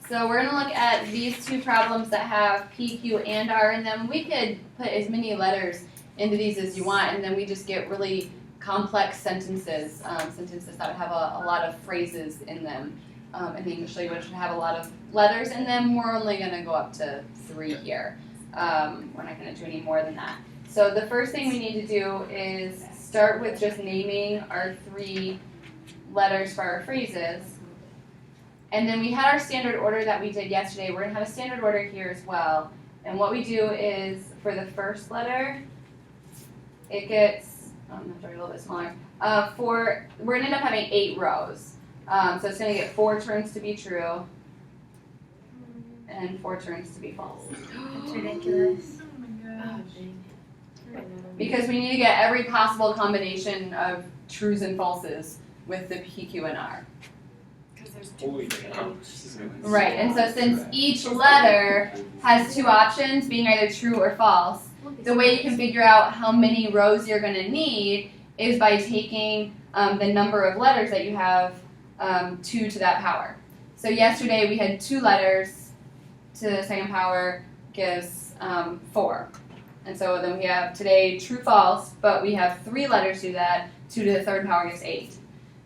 So we're going to look at these two problems that have P, Q, and R in them. We could put as many letters into these as you want, and then we just get really complex sentences, sentences that have a lot of phrases in them. In the English language would have a lot of letters in them. We're only going to go up to 3 here. We're not going to do any more than that. So the first thing we need to do is start with just naming our 3 letters for our phrases. And then we had our standard order that we did yesterday. We're going to have a standard order here as well. And what we do is, for the first letter, it gets, I'm going to draw it a little bit smaller. We're going to end up having 8 rows. So it's going to get 4 turns to be true and 4 turns to be false. That's ridiculous. Oh my gosh. Because we need to get every possible combination of trues and falses with the P, Q, and R. Holy cow. Right, and so since each letter has 2 options, being either true or false, the way you can figure out how many rows you're going to need is by taking the number of letters that you have 2 to that power. So yesterday we had 2 letters to the second power gives 4. And so then we have today true, false, but we have 3 letters to that. 2 to the third power gives 8.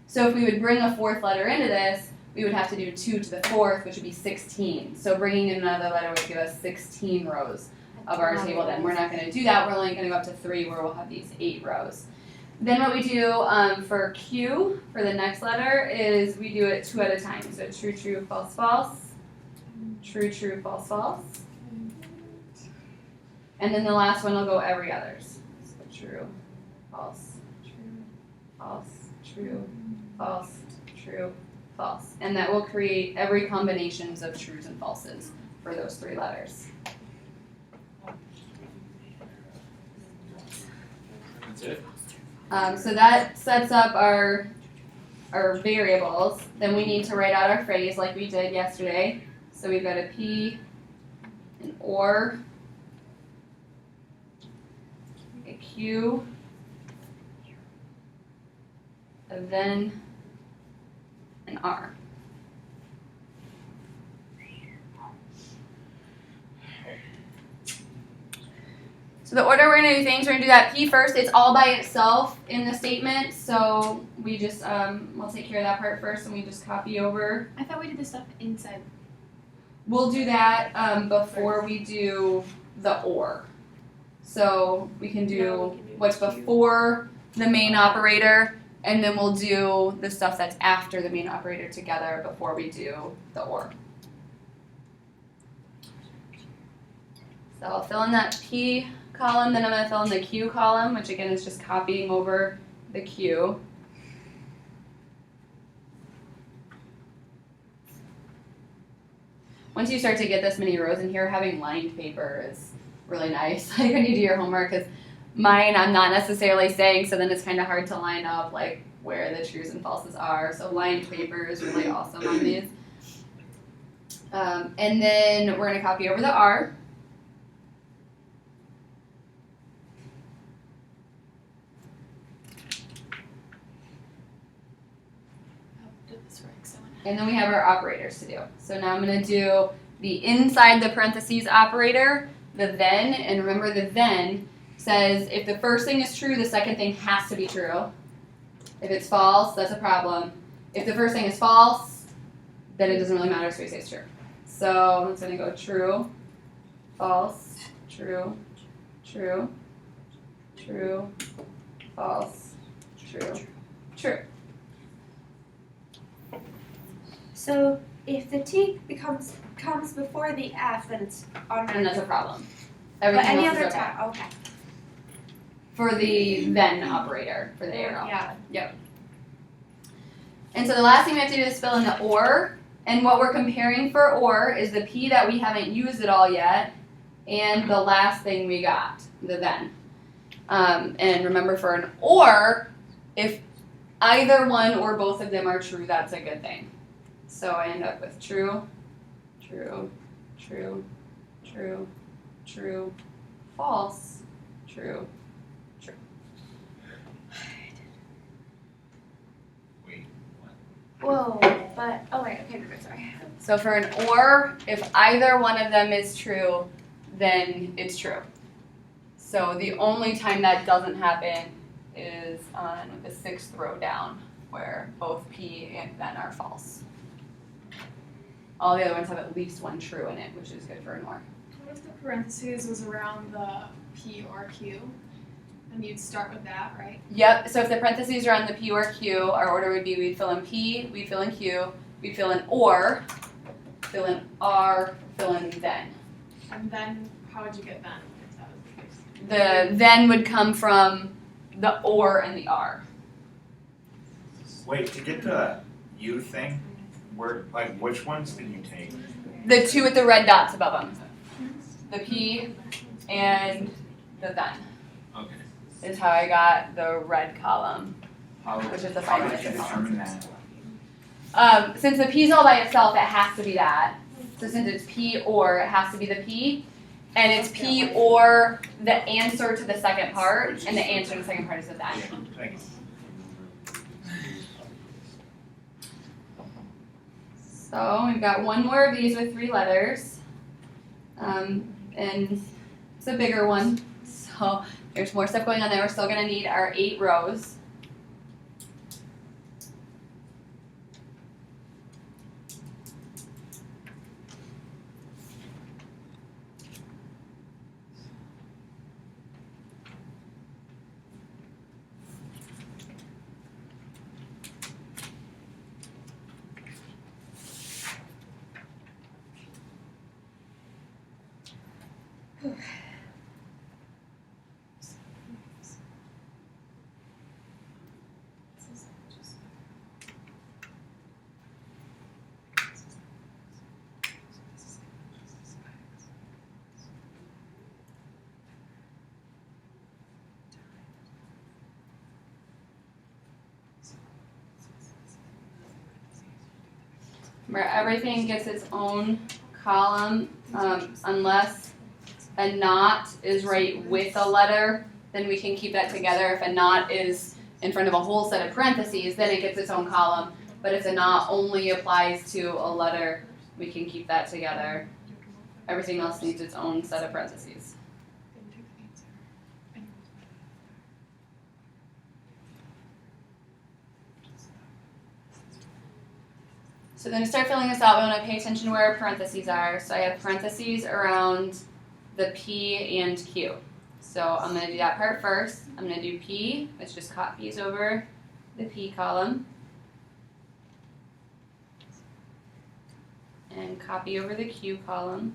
So if we would bring a 4th letter into this, we would have to do 2 to the 4th, which would be 16. So bringing in another letter would give us 16 rows of our table then. We're not going to do that. We're only going to go up to 3 where we'll have these 8 rows. Then what we do for Q, for the next letter, is we do it 2 at a time. So true, true, false, false. True, true, false, false. And then the last one will go every others. So true, false, true, false, true, false, true, false. And that will create every combinations of trues and falses for those 3 letters. That's it? So that sets up our variables. Then we need to write out our phrase like we did yesterday. So we've got a P, an or, a Q, a then, an R. So the order we're going to do things, we're going to do that P first. It's all by itself in the statement, so we just, we'll take care of that part first and we just copy over. I thought we did the stuff inside. We'll do that before we do the or. So we can do what's before the main operator, and then we'll do the stuff that's after the main operator together before we do the or. So I'll fill in that P column, then I'm going to fill in the Q column, which again is just copying over the Q. Once you start to get this many rows in here, having lined paper is really nice. Like when you do your homework, because mine I'm not necessarily saying, so then it's kind of hard to line up like where the trues and falses are. So lined paper is really awesome on these. And then we're going to copy over the R. And then we have our operators to do. So now I'm going to do the inside the parentheses operator, the then, and remember the then says if the first thing is true, the second thing has to be true. If it's false, that's a problem. If the first thing is false, then it doesn't really matter, so we say it's true. So it's going to go true, false, true, true, true, false, true, true. So if the T comes before the F, then it's automatic. And that's a problem. But Everything any else is other okay. time, okay. For the then operator, for the arrow. Yeah. Yep. And so the last thing we have to do is fill in the or. And what we're comparing for or is the P that we haven't used at all yet and the last thing we got, the then. And remember for an or, if either one or both of them are true, that's a good thing. So I end up with true, true, true, true, true, false, true, true. Wait, what? Whoa, but, oh wait, okay, no, sorry. So for an or, if either one of them is true, then it's true. So the only time that doesn't happen is on the 6th row down, where both P and then are false. All the other ones have at least one true in it, which is good for an or. What if the parentheses was around the P or Q? And you'd start with that, right? Yep, so if the parentheses are on the P or Q, our order would be we'd fill in P, we'd fill in Q, we'd fill in or, fill in R, fill in then. And then how would you get then if that was the case? The then would come from the or and the R. Wait, to get the U thing, where, like, which ones did you take? The two with the red dots above them. The P and the then Okay. is how I got the red column. How, Which is the how final did you determine that? Since the P is all by itself, it has to be that. So since it's P or, it has to be the P. And it's P or the answer to the second part, and the answer to the second part is the then. Thanks. So we've got one more of these with 3 letters. And it's a bigger one. So there's more stuff going on there. We're still gonna need our 8 rows. Where everything gets its own column, unless a not is right with a letter, then we can keep that together. If a not is in front of a whole set of parentheses, then it gets its own column. But if the not only applies to a letter, we can keep that together. Everything else needs its own set of parentheses. So then to start filling this out, we want to pay attention to where our parentheses are. So I have parentheses around the P and Q. So I'm going to do that part first. I'm going to do P, which just copies over the P column. And copy over the Q column.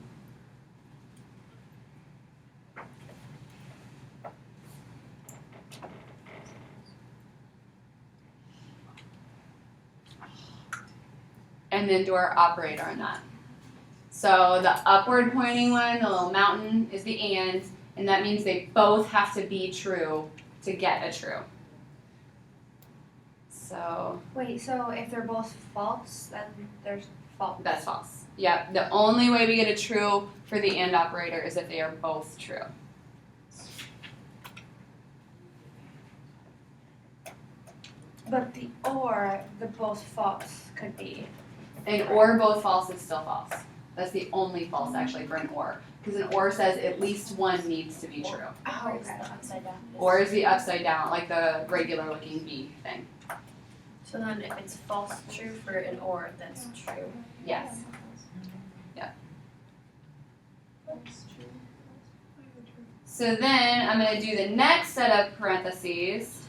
And then do our operator on that. So the upward pointing one, the little mountain, is the and that means they both have to be true to get a true. So Wait, so if they're both false, then there's false. that's false. Yep, the only way we get a true for the and operator is if they are both true. But the or, the both false could be. An or both false is still false. That's the only false actually for an or. Because an or says at least one needs to be true. Oh, okay. Upside down. Or is the upside down, like the regular looking B thing. So then if it's false true for an or, that's true. Yes. Yeah. So then I'm going to do the next set of parentheses.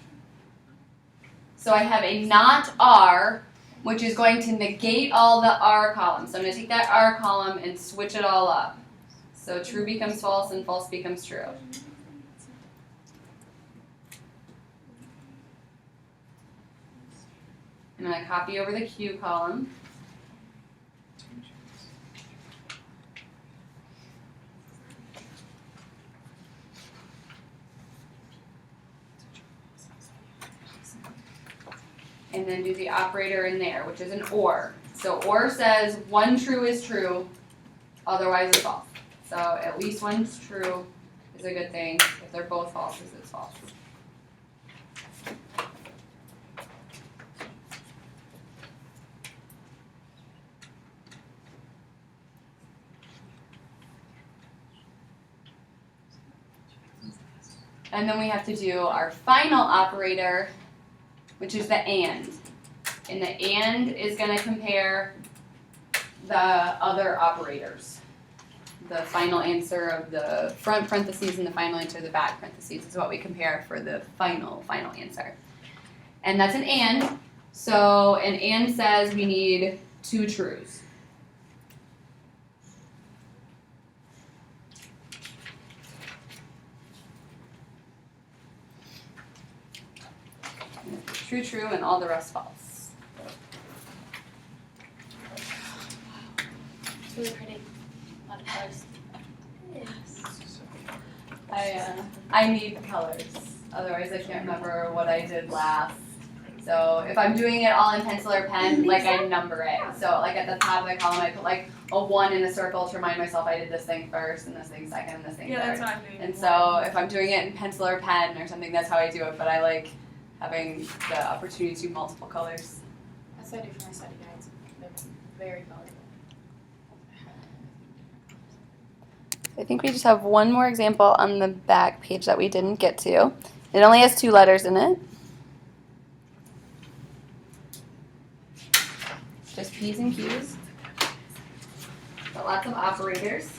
So I have a not R, which is going to negate all the R columns. So I'm going to take that R column and switch it all up. So true becomes false and false becomes true. I'm going to copy over the Q column. And then do the operator in there, which is an or. So or says one true is true, otherwise it's false. So at least one's true is a good thing. If they're both false, it's false. And then we have to do our final operator, which is the AND. And the AND is going to compare the other operators. The final answer of the front parentheses and the final answer of the back parentheses is what we compare for the final answer. And that's an AND. So an AND says we need 2 trues. True, true, and all the rest false. It's really pretty. A lot of colors. I need colors. Otherwise, I can't remember what I did last. So if I'm doing it all in pencil or pen, like I number it. So like at the top of the column, I put like a 1 in a circle to remind myself I did this thing first, and this thing second, and this thing Yeah, third. that's what I'm doing. And so if I'm doing it in pencil or pen or something, that's how I do it. But I like having the opportunity to do multiple colors. That's what I do for my study guides. They're very colorful. I think we just have one more example on the back page that we didn't get to. It only has 2 letters in it. Just P's and Q's. But lots of operators.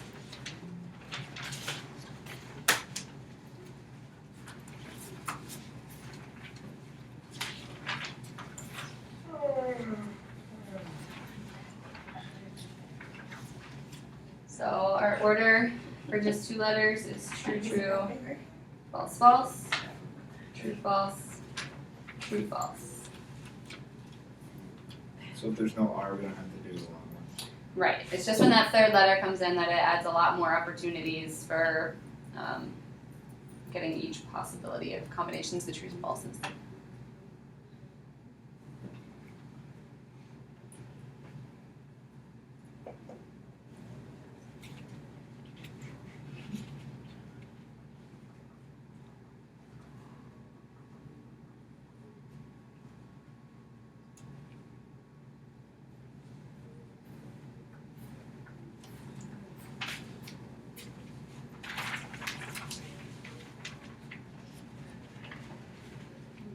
So our order for just 2 letters is true, true, false, false, true, false, true, false. So if there's no R, we don't have to do the long one. Right. It's just when that 3rd letter comes in that it adds a lot more opportunities for getting each possibility of combinations, the trues and falses.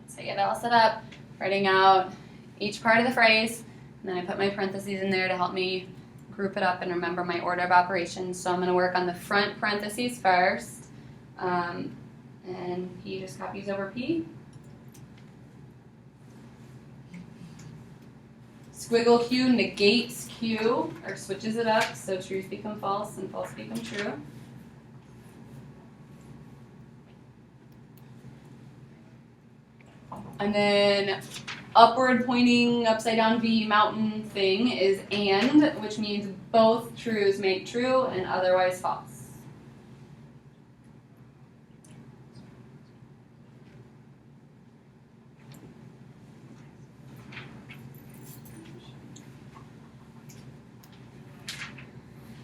So I get it all set up, writing out each part of the phrase, and then I put my parentheses in there to help me group it up and remember my order of operations. So I'm going to work on the front parentheses first, and P just copies over P. Squiggle Q negates Q, or switches it up, so trues become false and false become true. And then upward pointing upside down V mountain thing is and, which means both trues make true and otherwise false.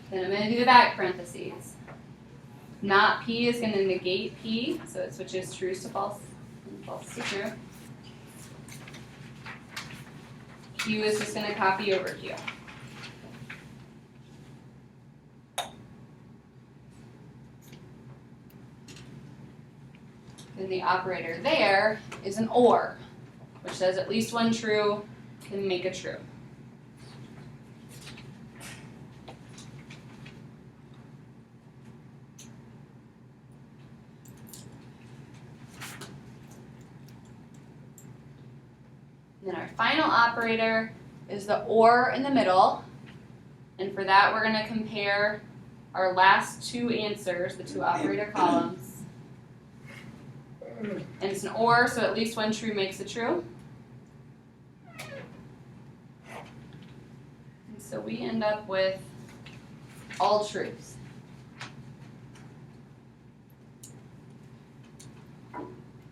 Then I'm going to do the back parentheses. Not P is going to negate P, so it switches trues to false and false to true. Q is just going to copy over Q. Then the operator there is an OR, which says at least one true can make a true. Then our final operator is the OR in the middle, and for that we're going to compare our last 2 answers, the 2 operator columns. And it's an OR, so at least one true makes a true. And so we end up with all trues.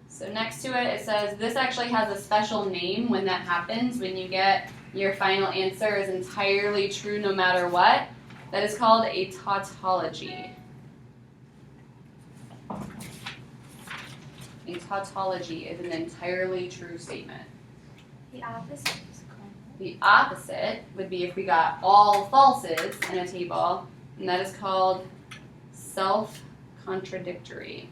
So next to it, it says this actually has a special name when that happens, when you get your final answer is entirely true no matter what. That is called a tautology. A tautology is an entirely true statement. The opposite is called. The opposite would be if we got all falses in a table, and that is called self-contradictory.